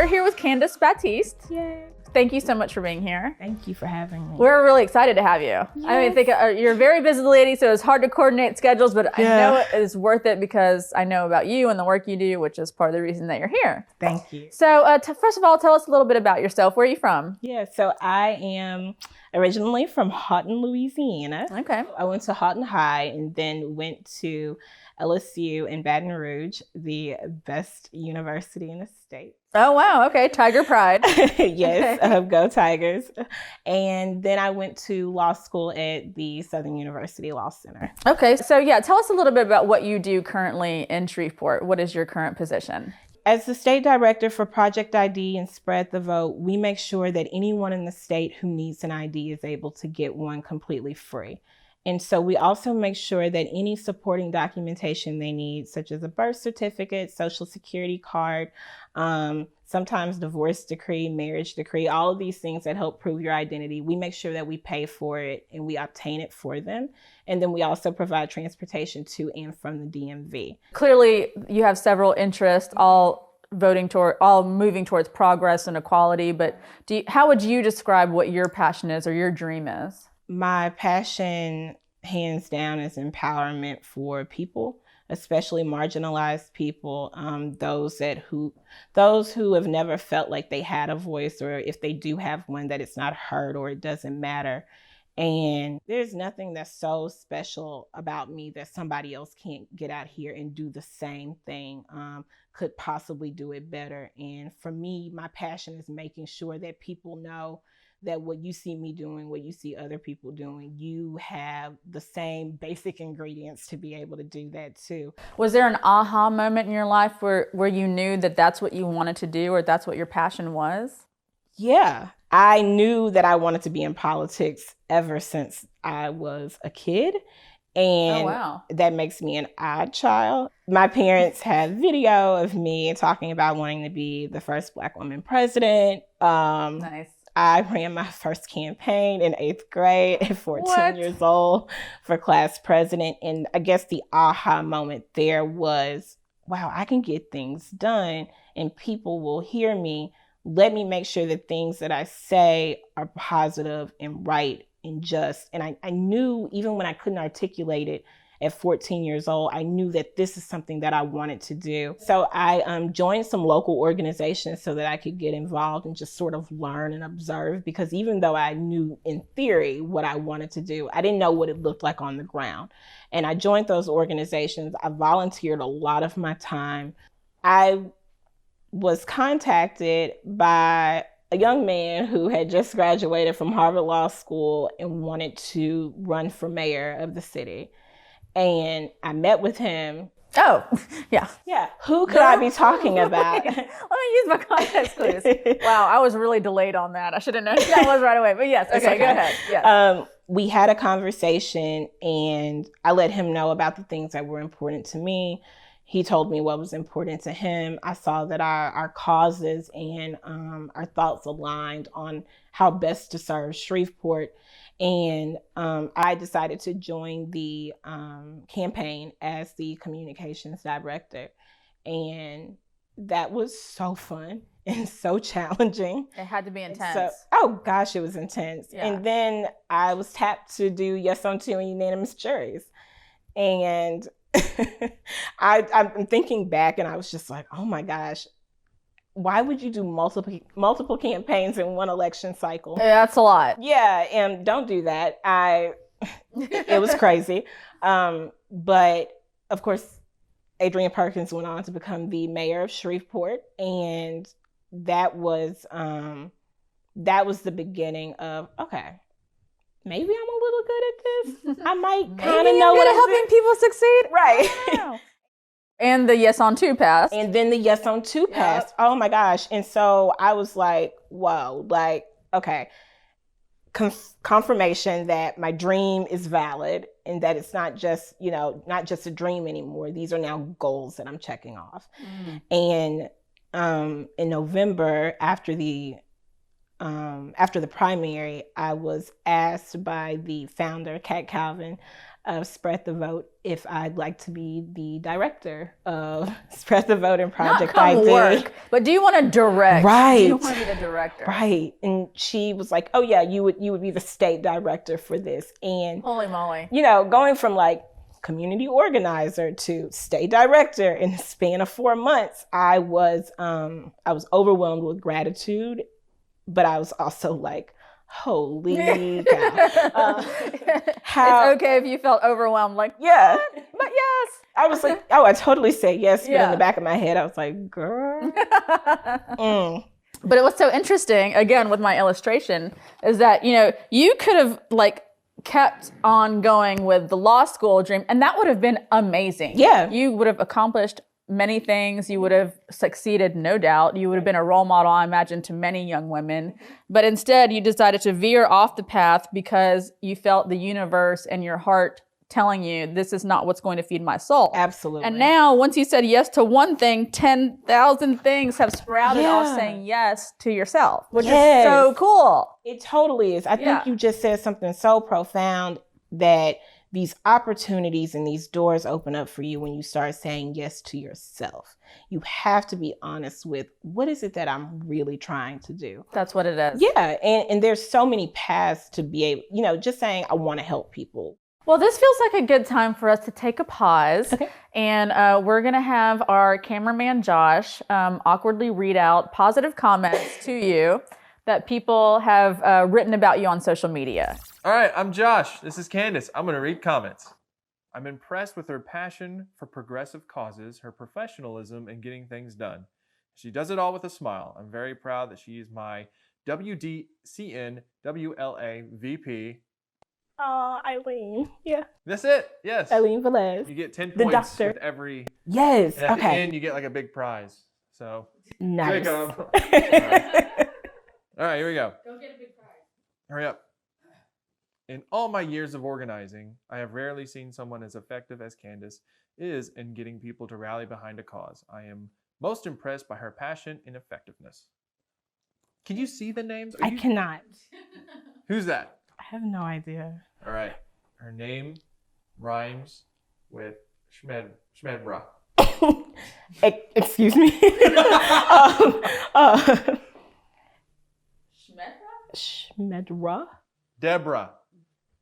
we're here with Candice Battiste. Yay. Thank you so much for being here. Thank you for having me. We're really excited to have you. Yes. I mean, I think you're a very busy lady, so it's hard to coordinate schedules, but I know it is worth it because I know about you and the work you do, which is part of the reason that you're here. Thank you. So first of all, tell us a little bit about yourself. Where are you from? Yeah, so I am originally from Houghton, Louisiana. Okay. I went to Houghton High and then went to LSU in Baton Rouge, the best university in the state. Oh, wow. Okay. Tiger pride. Yes. Okay. Go Tigers. And then I went to law school at the Southern University Law Center. Okay. So yeah, tell us a little bit about what you do currently in Shreveport. What is your current position? As the state director for Project ID and Spread the Vote, we make sure that anyone in the state who needs an ID is able to get one completely free. And so we also make sure that any supporting documentation they need, such as a birth certificate, social security card, sometimes divorce decree, marriage decree, all of these things that help prove your identity, we make sure that we pay for it and we obtain it for them. And then we also provide transportation to and from the DMV. Clearly, you have several interests, all moving towards progress and equality. But how would you describe what your passion is or your dream is? My passion, hands down, is empowerment for people, especially marginalized people, those who have never felt like they had a voice, or if they do have one, that it's not heard or it doesn't matter. And there's nothing that's so special about me that somebody else can't get out here and do the same thing, could possibly do it better. And for me, my passion is making sure that people know that what you see me doing, what you see other people doing, you have the same basic ingredients to be able to do that too. Was there an aha moment in your life where you knew that that's what you wanted to do or that's what your passion was? Yeah, I knew that I wanted to be in politics ever since I was a kid. And that makes me an odd child. My parents have video of me talking about wanting to be the first Black woman president. Nice. I ran my first campaign in 8th grade at 14 years old for class president. And I guess the aha moment there was, wow, I can get things done and people will hear me. Let me make sure that things that I say are positive and right and just. And I knew, even when I couldn't articulate it at 14 years old, I knew that this is something that I wanted to do. So I joined some local organizations so that I could get involved and just sort of learn and observe, because even though I knew in theory what I wanted to do, I didn't know what it looked like on the ground. And I joined those organizations. I volunteered a lot of my time. I was contacted by a young man who had just graduated from Harvard Law School and wanted to run for mayor of the city. And I met with him. Oh, yeah. Yeah. Who could I be talking about? Let me use my context clues. Wow, I was really delayed on that. I should have known that was right away. But yes, okay, go ahead. Yes. We had a conversation and I let him know about the things that were important to me. He told me what was important to him. I saw that our causes and our thoughts aligned on how best to serve Shreveport. And I decided to join the campaign as the communications director. And that was so fun and so challenging. It had to be intense. Oh gosh, it was intense. Yeah. And then I was tapped to do yes on 2 and unanimous juries. And I'm thinking back and I was just like, oh my gosh, why would you do multiple campaigns in one election cycle? Yeah, that's a lot. Yeah, and don't do that. It was crazy. But of course, Adrian Perkins went on to become the mayor of Shreveport, and that was the beginning of, okay, maybe I'm a little good at this. I might kind of know what I'm helping people succeed. Right. And the yes on 2 passed. And then the yes on 2 passed. Yep. Oh my gosh. And so I was like, whoa, like, okay. Confirmation that my dream is valid and that it's not just, not just a dream anymore. These are now goals that I'm checking off. And in November, after the primary, I was asked by the founder, Kat Calvin, of Spread the Vote if I'd like to be the director of Spread the Vote and Project Not come ID. work, but do you want to direct? Right. Do you want to be the director? Right. And she was like, oh yeah, you would be the state director for this. And holy moly. You know, going from like community organizer to state director in the span of 4 months, I was overwhelmed with gratitude, but I was also like, holy cow. It's okay if you felt overwhelmed, like, yeah, but yes. I was like, oh, I totally said yes, but in the back of my head, I was like, girl. But what's so interesting, again, with my illustration, is that, you know, you could have like kept on going with the law school dream, and that would have been amazing. Yeah. You would have accomplished many things. You would have succeeded, no doubt. You would have been a role model, I imagine, to many young women. But instead, you decided to veer off the path because you felt the universe and your heart telling you this is not what's going to feed my soul. Absolutely. And now, once you said yes to one thing, 10,000 things have sprouted off saying yes to yourself, which is so cool. It totally is. I think you just said something so profound, that these opportunities and these doors open up for you when you start saying yes to yourself. You have to be honest with, what is it that I'm really trying to do? That's what it is. Yeah. And there's so many paths to be able, you know, just saying, I want to help people. Well, this feels like a good time for us to take a pause. Okay. And we're going to have our cameraman, Josh, awkwardly read out positive comments to you that people have written about you on social media. All right, I'm Josh. This is Candice. I'm going to read comments. I'm impressed with her passion for progressive causes, her professionalism in getting things done. She does it all with a smile. I'm very proud that she is my WDCN WLA VP. Eileen. Yeah. That's it. Yes. Eileen Velez. You get 10 The points doctor. with every. Yes. And at the Okay. end, you get like a big prize. So. Nice. All right, here we go. Go get a big prize. Hurry up. In all my years of organizing, I have rarely seen someone as effective as Candice is in getting people to rally behind a cause. I am most impressed by her passion and effectiveness. Can you see the names? I cannot. Who's that? I have no idea. All right. Her name rhymes with Schmedbra. Excuse me. Schmedra? Deborah.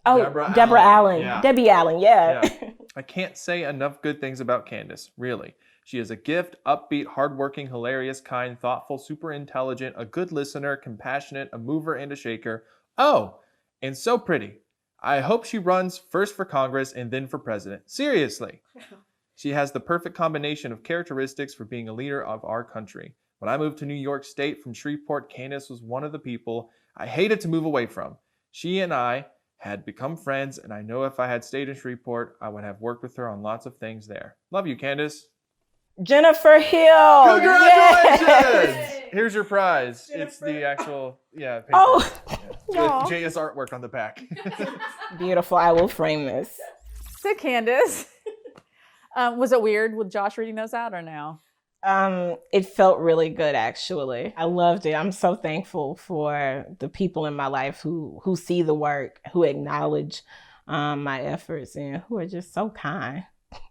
Oh, Deborah Allen. Yeah. Debbie Allen, yeah. I can't say enough good things about Candice, really. She is a gift, upbeat, hardworking, hilarious, kind, thoughtful, super intelligent, a good listener, compassionate, a mover and a shaker. Oh, and so pretty. I hope she runs first for Congress and then for president. Seriously. She has the perfect combination of characteristics for being a leader of our country. When I moved to New York State from Shreveport, Candice was one of the people I hated to move away from. She and I had become friends, and I know if I had stayed in Shreveport, I would have worked with her on lots of things there. Love you, Candice. Jennifer Hill. Congratulations! Yes. Here's your prize. Jennifer. It's the actual, paper. Oh, Yeah. With JS artwork on the back. beautiful. I will frame this. So Candice, was it weird with Josh reading those out or no? It felt really good, actually. I loved it. I'm so thankful for the people in my life who see the work, who acknowledge my efforts, and who are just so kind.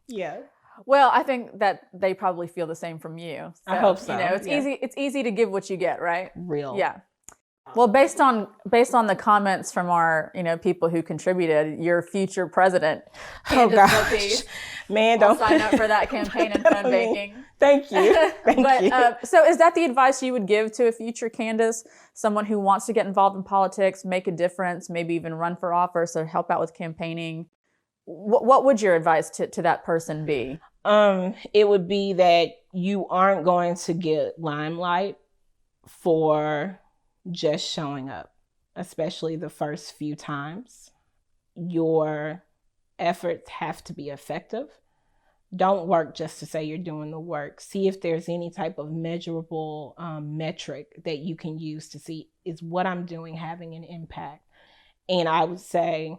Yeah. Well, I think that they probably feel the same from you. I hope so. You know, it's easy. It's easy to give what you get, right? Real. Yeah. Well, based on the comments from our, people who contributed, your future president, Oh Candice gosh, Battiste, man, I'll don't sign up for that campaign in phone baking. Thank you. Thank you. So is that the advice you would give to a future Candice, someone who wants to get involved in politics, make a difference, maybe even run for office or help out with campaigning? What would your advice to that person be? It would be that you aren't going to get limelight for just showing up, especially the first few times. Your efforts have to be effective. Don't work just to say you're doing the work. See if there's any type of measurable metric that you can use to see, is what I'm doing having an impact? And I would say,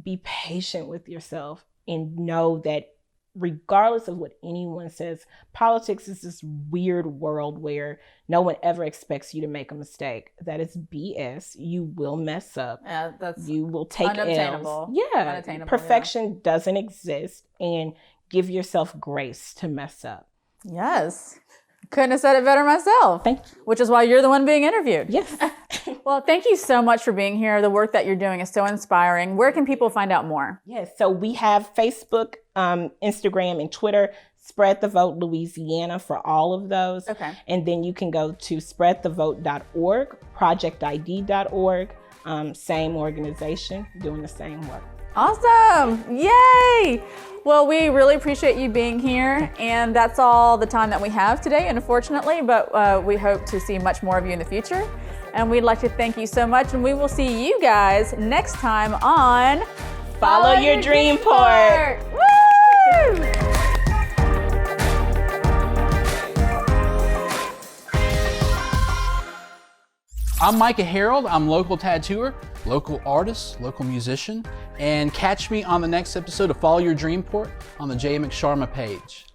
be patient with yourself and know that regardless of what anyone says, politics is this weird world where no one ever expects you to make a mistake. That is BS. You will mess up. Yeah, that's you will take unobtainable. L's. Yeah, Unattainable, perfection doesn't exist, and give yourself grace to mess up. Yes. Couldn't have said it better myself. Thank you. Which is why you're the one being interviewed. Yes. Well, thank you so much for being here. The work that you're doing is so inspiring. Where can people find out more? Yes, so we have Facebook, Instagram, and Twitter. Spread the Vote Louisiana for all of those. Okay. And then you can go to spreadthevote.org, projectid.org, same organization, doing the same work. Awesome. Yay. Well, we really appreciate you being here. And that's all the time that we have today, unfortunately, but we hope to see much more of you in the future. And we'd like to thank you so much. And we will see you guys next time on Follow Your Dreamport. Woo! I'm Micah Harold. I'm local tattooer, local artist, local musician, and catch me on the next episode of Follow Your Dreamport on the Jay McSharma page.